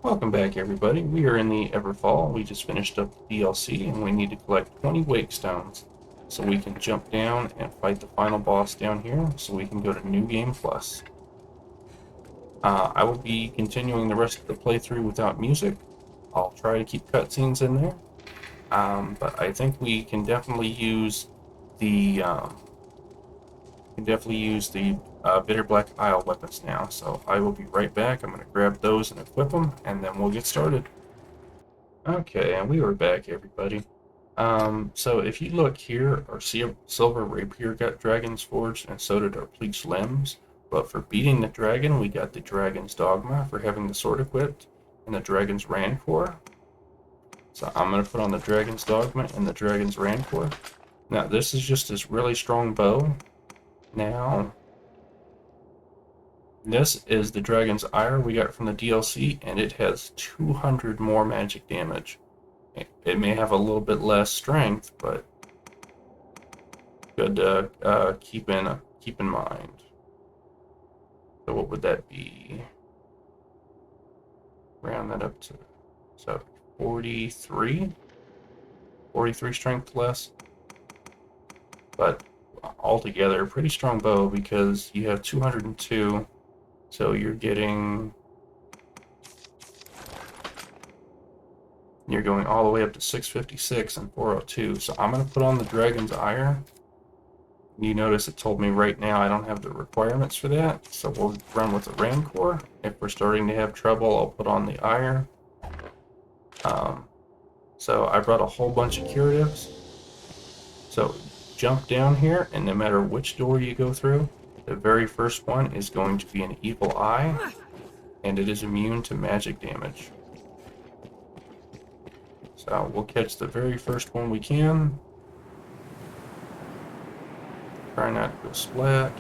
Welcome back, everybody. We are in the Everfall. We just finished up the DLC, and we need to collect 20 Wakestones so we can jump down and fight the final boss down here so we can go to New Game Plus. I will be continuing the rest of the playthrough without music. I'll try to keep cutscenes in there, but I think we can definitely use the Bitter Black Isle weapons now. So I will be right back. I'm going to grab those and equip them, and then we'll get started. Okay, and we are back, everybody. So if you look here, our silver rapier got dragons forged, and so did our bleached limbs. But for beating the dragon, we got the dragon's Dogma for having the sword equipped, and the dragon's Rancor. So I'm going to put on the dragon's Dogma and the dragon's Rancor. Now, this is just this really strong bow. Now, this is the dragon's ire we got from the DLC, and it has 200 more magic damage. It may have a little bit less strength, but good to keep in mind. So what would that be? Round that up to 43, 43 strength less. But altogether, pretty strong bow because you have 202, so you're going all the way up to 656 and 402. So I'm going to put on the Dragon's Ire. You notice it told me right now I don't have the requirements for that, so we'll run with the Rancor. If we're starting to have trouble, I'll put on the Ire. So I brought a whole bunch of curatives. So jump down here, and no matter which door you go through, the very first one is going to be an evil eye, and it is immune to magic damage. So we'll catch the very first one we can. Try not to go splat.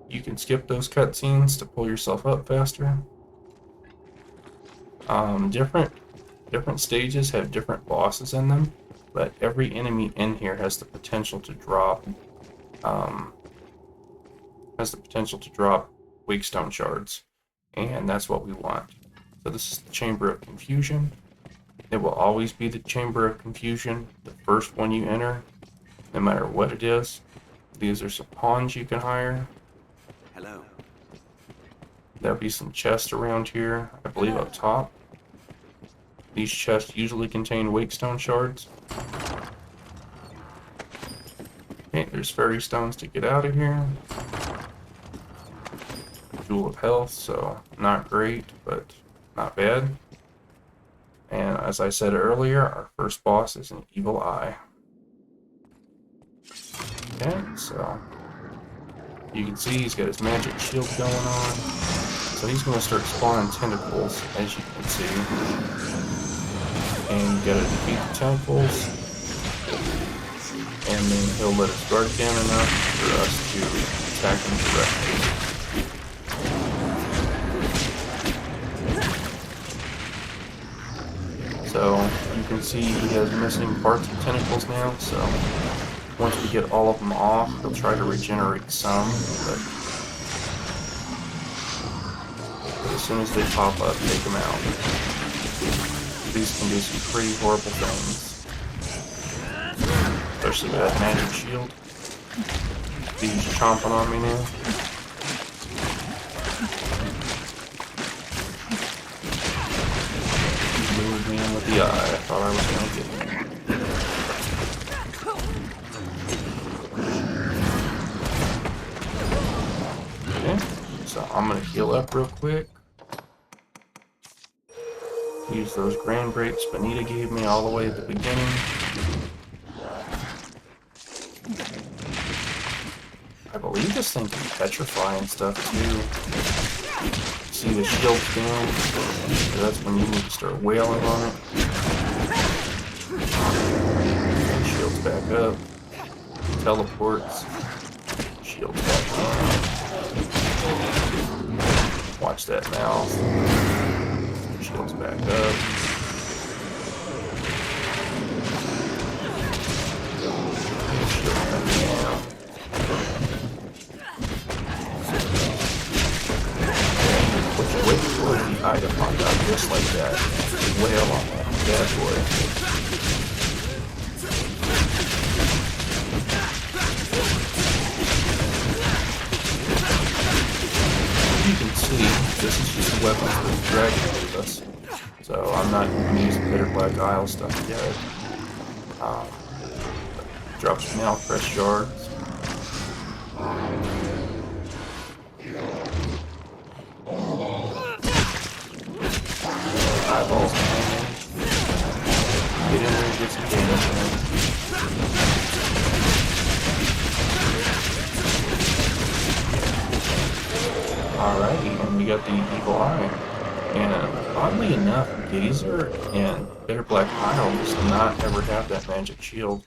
You can skip those cutscenes to pull yourself up faster. Different stages have different bosses in them, but every enemy in here has the potential to drop Wakestone shards, and that's what we want. So this is the Chamber of Confusion. It will always be the Chamber of Confusion, the first one you enter, no matter what it is. These are some pawns you can hire. Hello. There'll be some chests around here, I believe up top. These chests usually contain Wakestone shards. Okay, there's fairy stones to get out of here. Jewel of Health, so not great, but not bad. And as I said earlier, our first boss is an evil eye. Okay, so you can see he's got his magic shield going on. So he's going to start spawning tentacles, as you can see. And you gotta defeat the tentacles. And then he'll let his guard down enough for us to attack him directly. So you can see he has missing parts of tentacles now, so once we get all of them off, he'll try to regenerate some, but as soon as they pop up, take them out. These can do some pretty horrible things. Especially with that magic shield. He's chomping on me now. He lured me in with the eye. I thought I was gonna get him. Okay, so I'm gonna heal up real quick. Use those grand grapes Benita gave me all the way at the beginning. I believe this thing can petrify and stuff too. See the shield's down, so that's when you need to start wailing on it. Shield's back up. Teleports. Shield's back down. Watch that mouth. Shield's back up. Shield back down. item popped out just like that. Wail on that bad boy. As you can see, this is just the weapons that the dragon gave us. So I'm not even using Bitter Black Isle stuff yet. Drops now fresh shards. Eyeballs. Get in there and get some damage in. Alrighty, and we got the Evil Eye. And oddly enough, Gazer and Bitter Black Isle does not ever have that magic shield.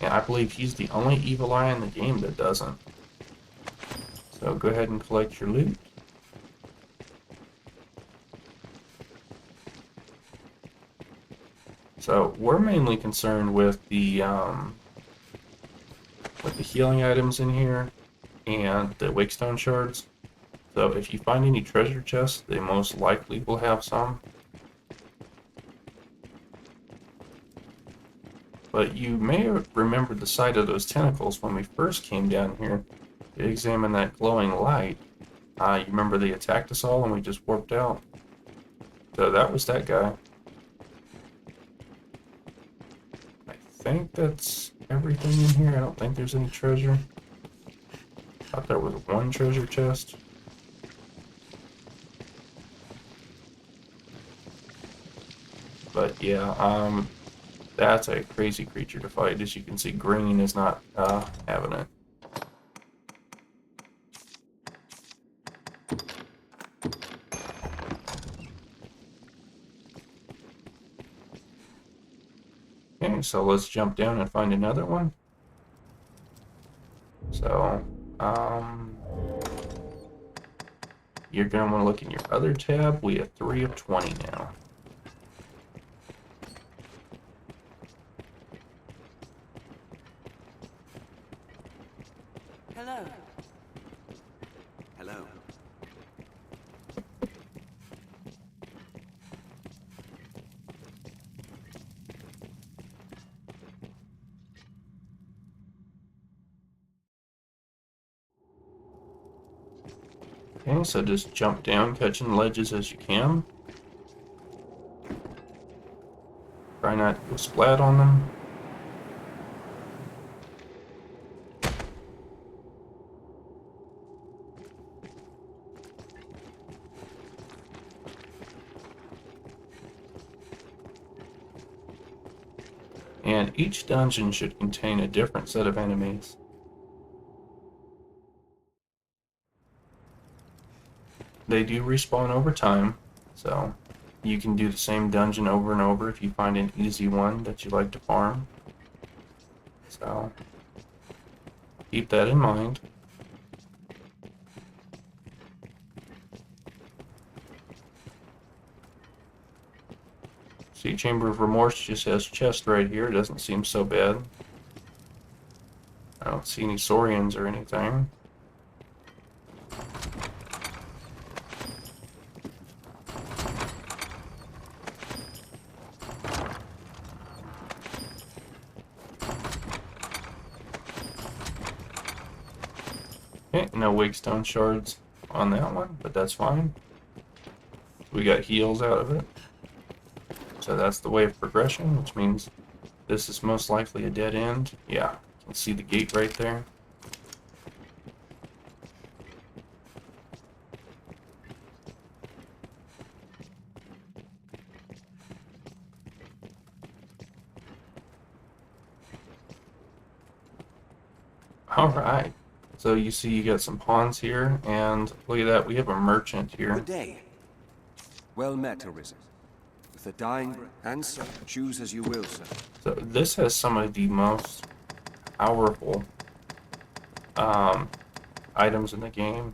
And I believe he's the only Evil Eye in the game that doesn't. So go ahead and collect your loot. So we're mainly concerned with the healing items in here and the Wakestone shards. So if you find any treasure chests, they most likely will have some. But you may remember the sight of those tentacles when we first came down here to examine that glowing light. You remember they attacked us all and we just warped out? So that was that guy. I think that's everything in here. I don't think there's any treasure. Thought there was one treasure chest. But yeah, that's a crazy creature to fight. As you can see, green is not having it. Okay, so let's jump down and find another one. So, you're going to want to look in your other tab. We have 3 of 20 now. Hello. Hello. Okay, so just jump down, catching ledges as you can. Try not to go splat on them. And each dungeon should contain a different set of enemies. They do respawn over time, so you can do the same dungeon over and over if you find an easy one that you like to farm. So keep that in mind. See, Chamber of Remorse just has chest right here. It doesn't seem so bad. I don't see any Saurians or anything. Okay, no Wakestone shards on that one, but that's fine. We got heals out of it. So that's the way of progression, which means this is most likely a dead end. Yeah, you can see the gate right there. Alright, so you see you got some pawns here, and look at that, we have a merchant here. Good day. Well met, Arisen. With the dying and so, choose as you will, sir. So this has some of the most powerful items in the game.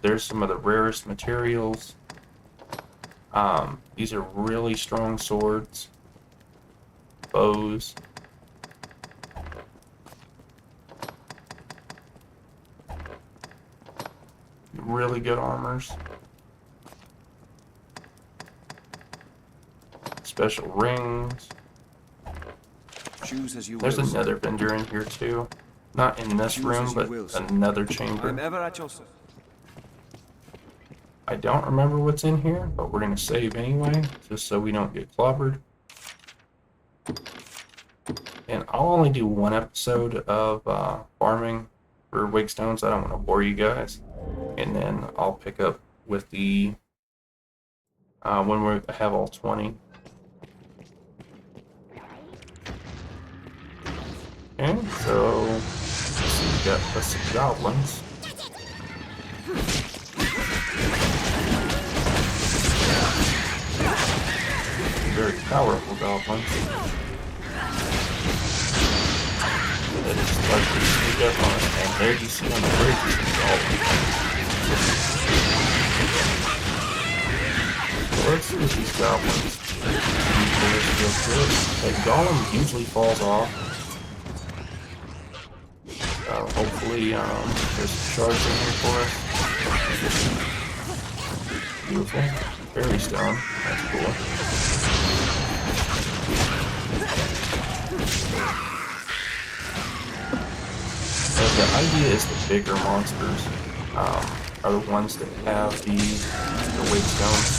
There's some of the rarest materials. These are really strong swords, bows. really good armors. Special rings. Choose as you There's will, sir. another vendor in here too. Not in this Choose room, as you but will, sir. another I'm chamber. ever at your service. I don't remember what's in here, but we're going to save anyway, just so we don't get clobbered. And I'll only do one episode of farming for Wakestones. I don't want to bore you guys. And then I'll pick up with the when we have all 20. Okay, so we've got some goblins. Very powerful goblins. That is like to sneak up on it, and there you see on the bridge is some goblins. So let's see what these goblins do. That golem usually falls off. Hopefully there's some shards in here for us. Beautiful. Fairy stone. That's cool. So the idea is the bigger monsters are the ones that have the Wakestones.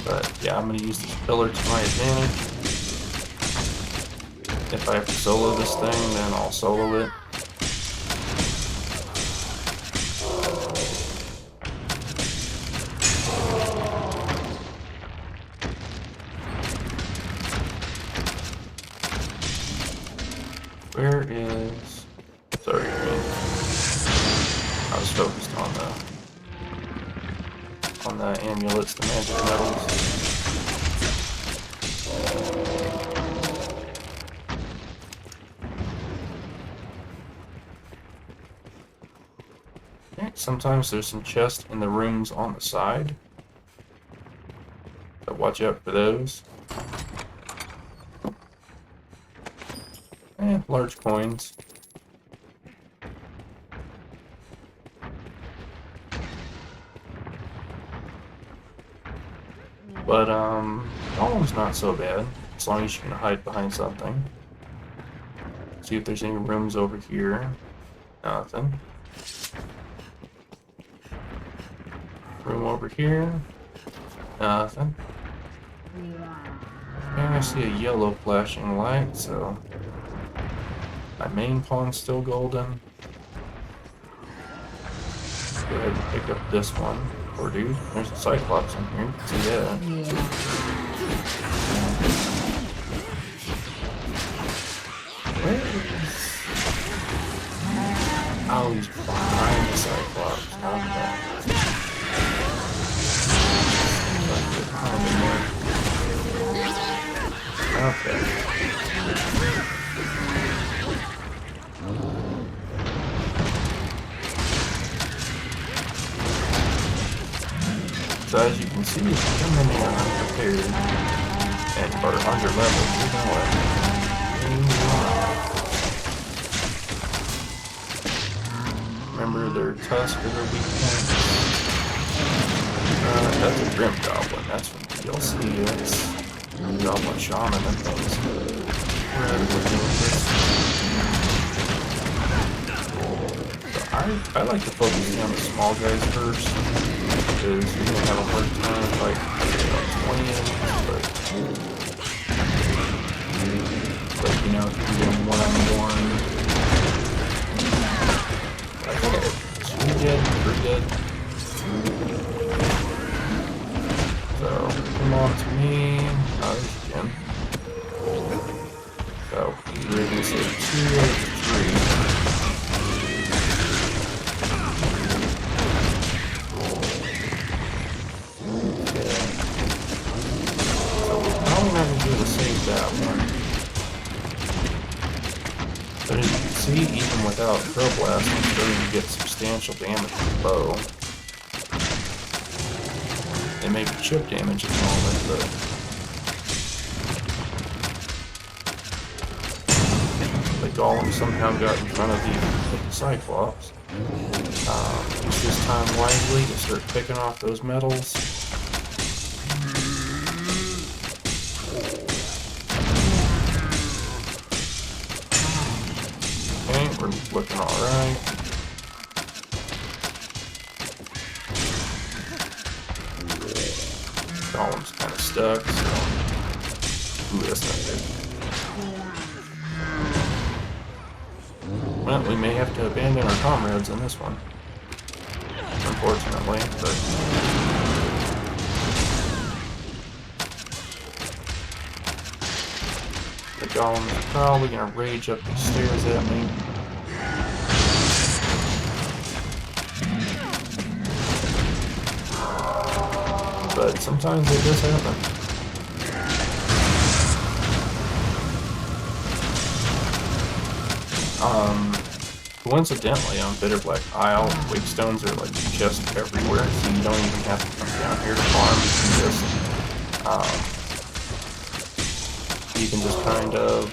But yeah, I'm going to use this pillar to my advantage. If I have to solo this thing, then I'll solo it. Where is... Sorry, I was focused on the amulets, the magic metals. Okay, sometimes there's some chests in the rooms on the side, so watch out for those. And large coins. But golem's not so bad, as long as you can hide behind something. See if there's any rooms over here. Nothing. Room over here. Nothing. And I see a yellow flashing light, so my main pawn's still golden. Go ahead and pick up this one. Poor dude. There's a Cyclops in here. You can see that. Where is... Oh, he's behind the Cyclops. Okay. Okay. So as you can see, if you come in here unprepared and are under level, you're gonna let remember their tusk or their weak points. That's a Grim Goblin. That's from DLC. That's Goblin Shaman and things. We're out of looking at this. So I like to focus on the small guys first, because you're going to have a hard time like 20 enemies, but you know, if you're doing one-on-one, like, okay, 2 dead, 3 dead. So, come on to me. Oh, there's Jim. So, we're going to say 2 out of 3. Okay. So, we're probably not going to be able to save that one. But as you can see, even without Crow Blast, I'm starting to get substantial damage with the bow. It may be chip damage at the moment, but golem somehow got in front of the Cyclops. Use this time wisely to start picking off those metals. Okay, we're looking alright. Golem's kind of stuck, so... Ooh, that's not good. Well, we may have to abandon our comrades in this one. Unfortunately, but... The golem's probably gonna rage up these stairs at me. But sometimes it does happen. Coincidentally, on Bitter Black Isle, Wakestones are like just everywhere, so you don't even have to come down here to farm. You can just kind of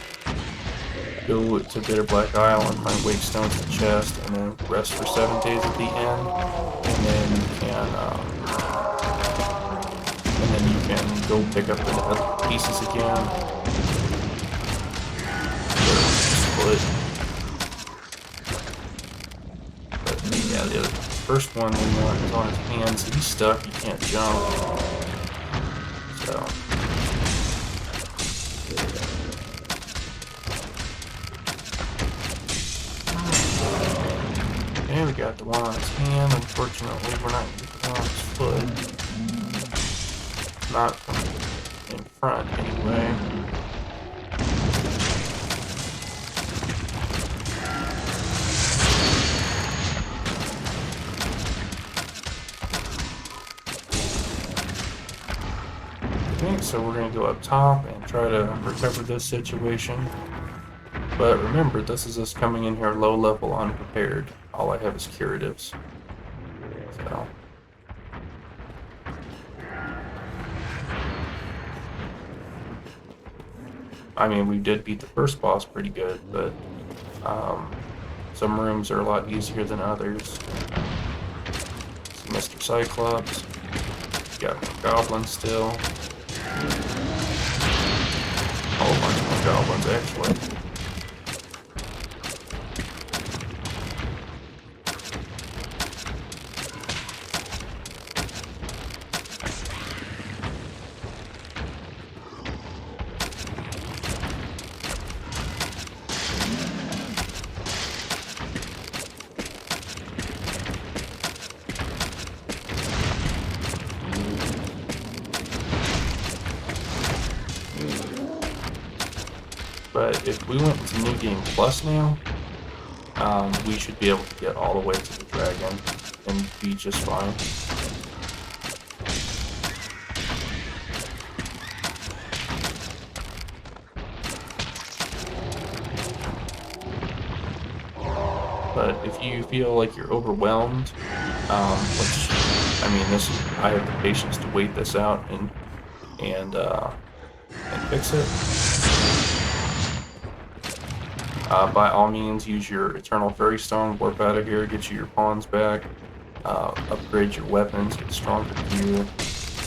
go to Bitter Black Isle and find Wakestones in the chest, and then rest for 7 days at the end, and then you can go pick up the other pieces again. Split. Yeah, the first one we want is on his hands. He's stuck, he can't jump. So. Okay, we got the one on his hand. Unfortunately, we're not going to get the one on his foot. Not from in front, anyway. Okay, so we're going to go up top and try to recover this situation. But remember, this is us coming in here low level, unprepared. All I have is curatives. So. I mean, we did beat the first boss pretty good, but some rooms are a lot easier than others. See Mr. Cyclops. Got more goblins still. A whole bunch more goblins, actually. But if we went to New Game Plus now, we should be able to get all the way to the dragon and be just fine. But if you feel like you're overwhelmed, which, I mean, I have the patience to wait this out and fix it. By all means, use your Eternal Fairy Stone, warp out of here, get you your pawns back, upgrade your weapons, get stronger gear,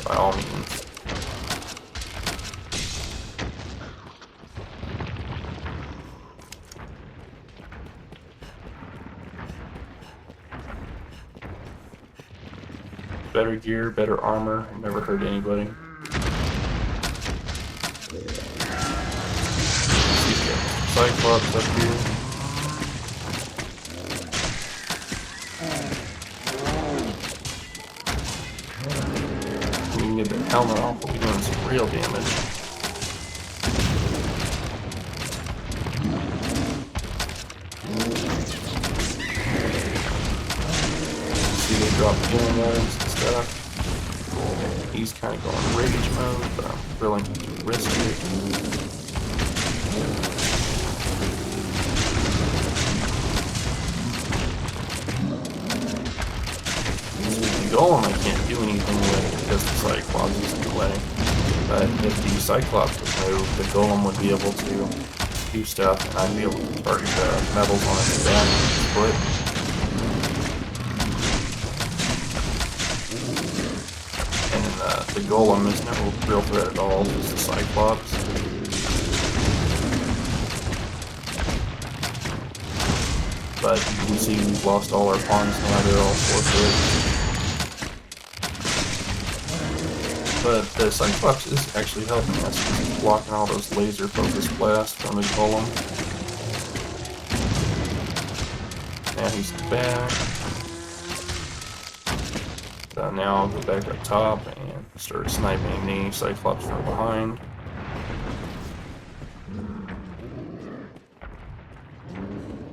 by all means. Better gear, better armor, never hurt anybody. Cyclops up here. We can get the helmet off, we'll be doing some real damage. See, they drop healing items and stuff. He's kind of going rage mode, but I'm willing to risk it. Golem I can't do anything with because the Cyclops is in the way. But if the Cyclops would move, the Golem would be able to. do stuff, and I'd be able to target the metals on its back foot. And then the golem is no real threat at all, just the Cyclops. But you can see we've lost all our pawns now, they're all forfeit. But the Cyclops is actually helping us. He's blocking all those laser focus blasts from the golem. Now he's back. So now I'll go back up top and start sniping the Cyclops from behind.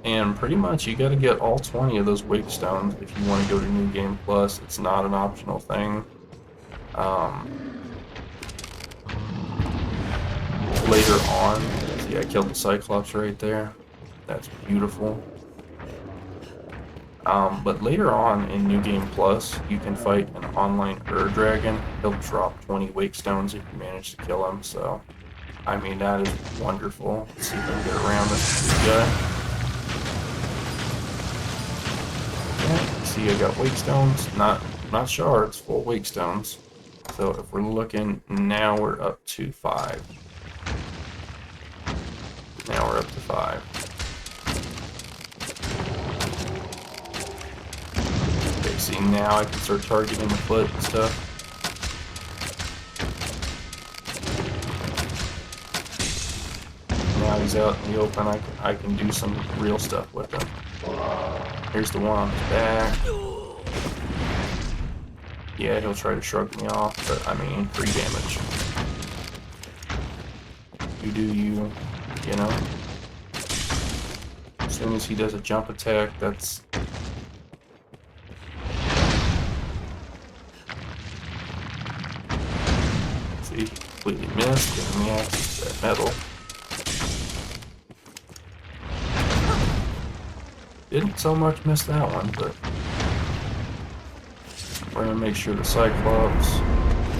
And pretty much you gotta get all 20 of those Wakestones if you want to go to New Game Plus. It's not an optional thing. Later on, see I killed the Cyclops right there. That's beautiful. But later on in New Game Plus, you can fight an online Dragon. He'll drop 20 Wakestones if you manage to kill him, so I mean that is wonderful. Let's see if I can get around this guy. Yeah, see I got Wakestones, not shards, full Wakestones. So if we're looking, now we're up to 5. Now we're up to 5. Okay, see now I can start targeting the foot and stuff. Now he's out in the open, I can do some real stuff with him. Here's the one on his back. Yeah, he'll try to shrug me off, but I mean, 3 damage. You do you, you know? As soon as he does a jump attack, that's... See, he completely missed, giving me access to that metal. Didn't so much miss that one, but... We're gonna make sure the Cyclops,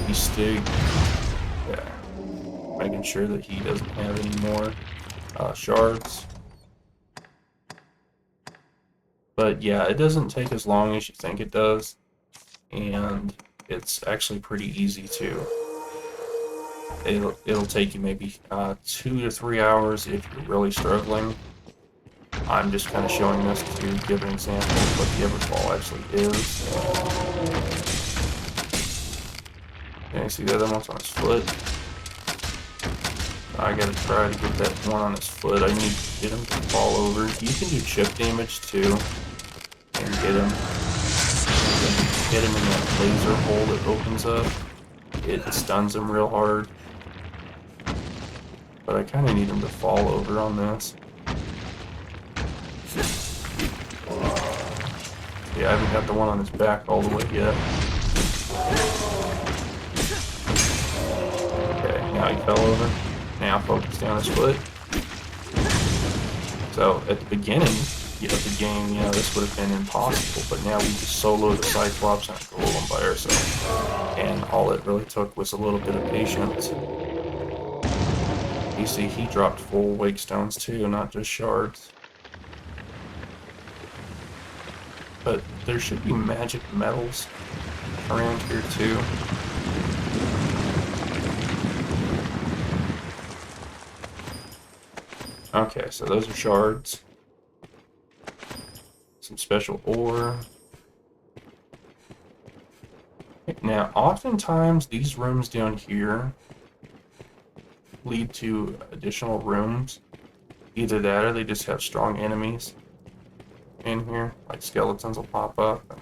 he's Stig, yeah, making sure that he doesn't have any more shards. But yeah, it doesn't take as long as you think it does, and it's actually pretty easy too. It'll take you maybe 2 to 3 hours if you're really struggling. I'm just kind of showing this to give an example of what the Everfall actually is. Okay, see the other one's on his foot. I gotta try to get that one on his foot. I need to get him to fall over. You can do chip damage too, and get him in that laser hole that opens up. It stuns him real hard. But I kind of need him to fall over on this. Yeah, I haven't got the one on his back all the way yet. Okay, now he fell over. Now focus down his foot. So at the beginning of the game, this would have been impossible, but now we just solo the Cyclops and Golem by ourselves. And all it really took was a little bit of patience. You see, he dropped full Wakestones too, not just shards. But there should be magic metals around here too. Okay, so those are shards. Some special ore. Now, oftentimes these rooms down here lead to additional rooms. Either that or they just have strong enemies in here, like skeletons will pop up,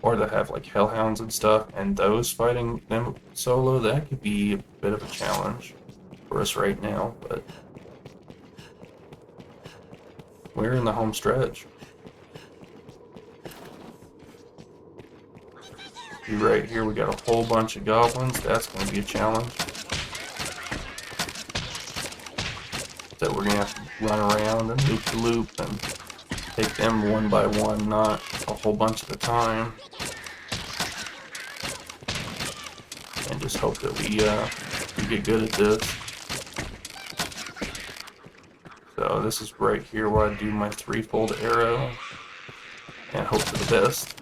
or they have like hellhounds and stuff, and those fighting them solo, that could be a bit of a challenge for us right now, but we're in the home stretch. Right here we got a whole bunch of goblins. That's going to be a challenge that we're going to have to run around and loop the loop and take them one by one, not a whole bunch at a time. And just hope that we get good at this. So this is right here where I do my threefold arrow and hope for the best.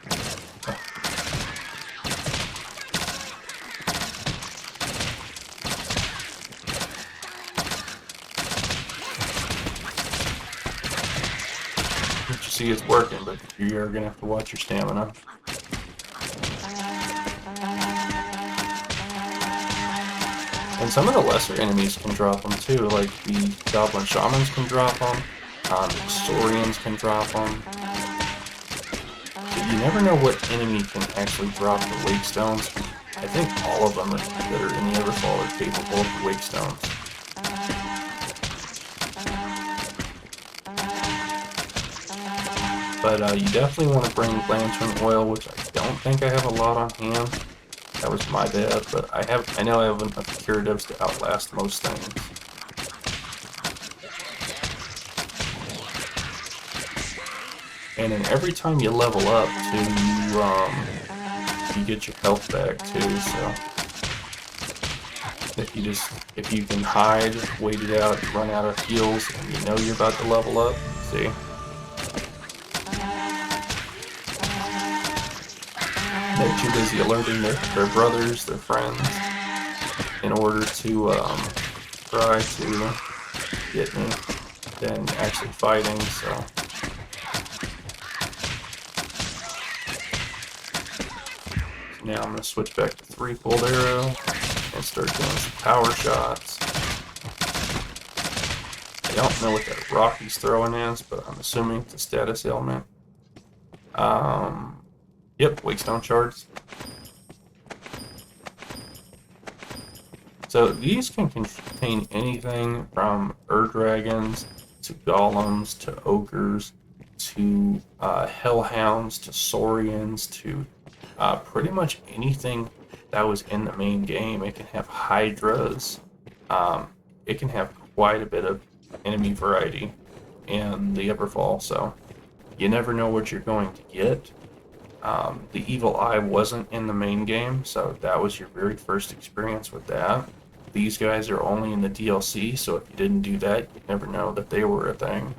But you see it's working, but you're gonna have to watch your stamina. And some of the lesser enemies can drop them too, like the Goblin Shamans can drop them, Saurians can drop them. But you never know what enemy can actually drop the Wakestones. I think all of them that are in the Everfall are capable of the Wakestones. But you definitely want to bring lantern oil, which I don't think I have a lot on hand. That was my bad, but I know I have enough curatives to outlast most things. And then every time you level up too, you get your health back too, so if you can hide, wait it out, you run out of heals, and you know you're about to level up, see? They're too busy alerting their brothers, their friends, in order to try to get me than actually fighting, so. Now I'm going to switch back to threefold arrow and start doing some power shots. I don't know what that rock he's throwing is, but I'm assuming it's a status ailment. Yep, Wakestone shards. So these can contain anything from dragons to golems to ogres to hellhounds to saurians to pretty much anything that was in the main game. It can have hydras. It can have quite a bit of enemy variety in the Everfall, so you never know what you're going to get. The Evil Eye wasn't in the main game, so that was your very first experience with that. These guys are only in the DLC, so if you didn't do that, you'd never know that they were a thing.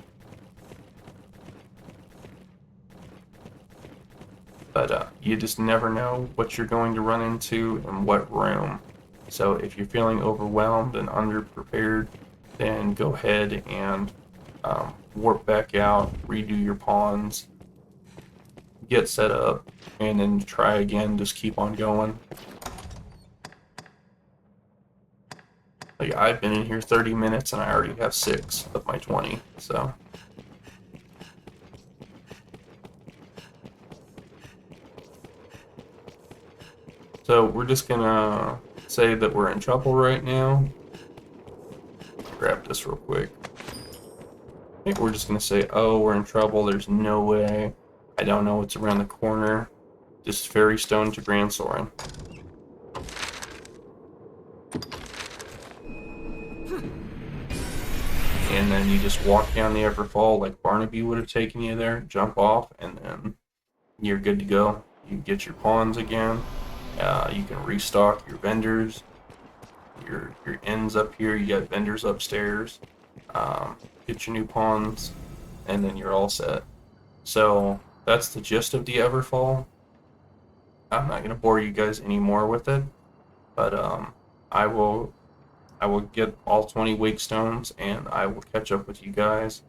But you just never know what you're going to run into in what room. So if you're feeling overwhelmed and underprepared, then go ahead and warp back out, redo your pawns, get set up, and then try again. Just keep on going. Like, I've been in here 30 minutes and I already have 6 of my 20, so. So we're just gonna say that we're in trouble right now. Grab this real quick. I think we're just gonna say, oh, we're in trouble, there's no way. I don't know what's around the corner. Just Fairy Stone to Grand Soren. And then you just walk down the Everfall like Barnaby would have taken you there, jump off, and then you're good to go. You get your pawns again. You can restock your vendors. Your inns up here, you got vendors upstairs. Get your new pawns, and then you're all set. So that's the gist of the Everfall. I'm not gonna bore you guys anymore with it, but I will get all 20 Wakestones, and I will catch up with you guys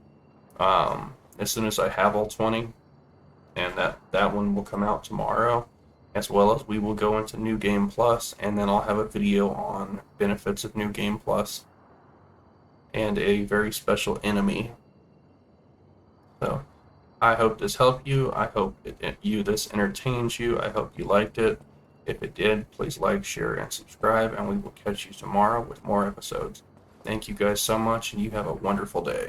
as soon as I have all 20, and that one will come out tomorrow, as well as we will go into New Game Plus, and then I'll have a video on benefits of New Game Plus and a very special enemy. So I hope this helped you. I hope this entertains you. I hope you liked it. If it did, please like, share, and subscribe, and we will catch you tomorrow with more episodes. Thank you guys so much, and you have a wonderful day.